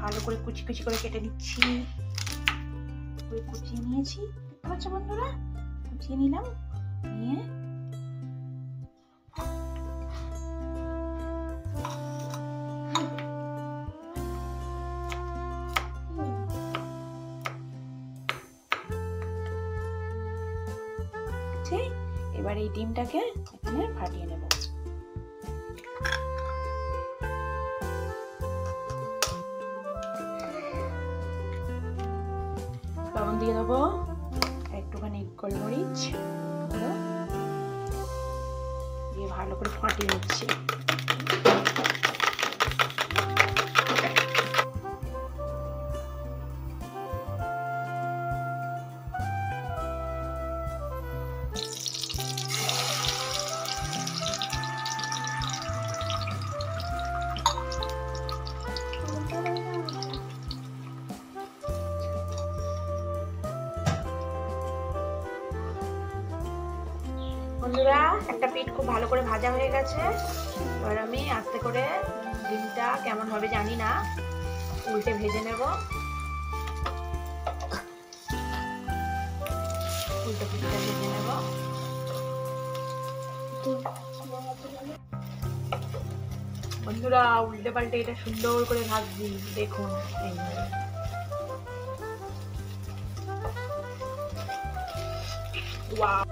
ভালো করে কুচি কুচি করে কেটে নিচ্ছি। কুচিয়ে নিয়েছি, দেখতে পাচ্ছ বন্ধুরা, কুচিয়ে নিলাম। নিয়ে এবার এই ডিমটাকে এখানে ফাটিয়ে নেব। লবণ দিয়ে দেবো, একটুখানি গোলমরিচ দিয়ে ভালো করে ফাটিয়ে নিচ্ছি। বন্ধুরা, একটা পিঠ খুব ভালো করে ভাজা হয়ে গেছে। এবার আমি আস্তে করে ডিমটা কেমন হবে জানি না, উল্টে ভেজে নেব। উল্টে পিঠটা ভেজে নেব। বন্ধুরা, উল্টে পাল্টে এটা সুন্দর করে ভাজছি, দেখুন এইভাবে। ওয়াও,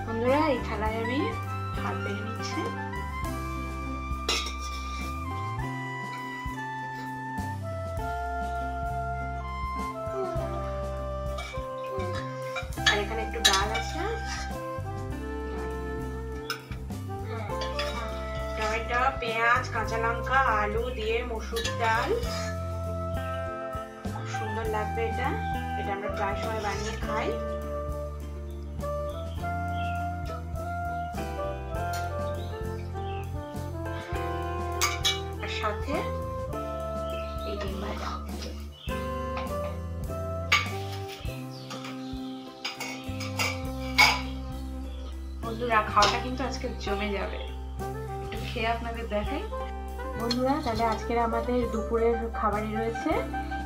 বন্ধুরা এই থালায় আমি ভাত বেড়ে নিচ্ছি। আর এখানে একটু ডাল আছে, টমেটো, পেঁয়াজ, কাঁচা লঙ্কা, আলু দিয়ে মসুর ডাল। খুব সুন্দর লাগবে এটা। এটা আমরা প্রায় সময় বানিয়ে খাই। সাথে এই ডিম ভাজা। বন্ধুরা, খাওয়াটা কিন্তু আজকে জমে যাবে, একটু খেয়ে আপনাদের দেখাই। বন্ধুরা, তাহলে আজকের আমাদের দুপুরের খাবারে রয়েছে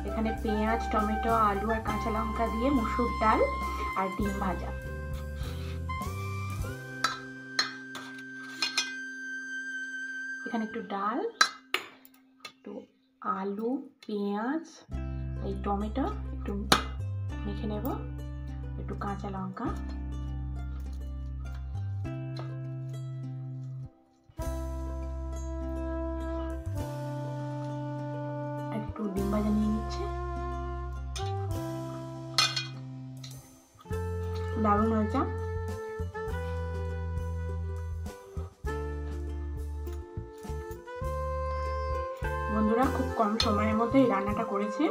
এখানে পেঁয়াজ, টমেটো, আলু আর কাঁচা লঙ্কা দিয়ে মসুর ডাল আর ডিম ভাজা। এখানে একটু ডাল, একটু আলু, পেঁয়াজ, এই টমেটো একটু মেখে নেব, একটু কাঁচা লঙ্কা, একটু ডিম ভাজা নিয়ে নিচ্ছে। দারুণ হয়েছে। বন্ধুরা, খুব কম সময়ের মধ্যে এই রান্নাটা করেছি।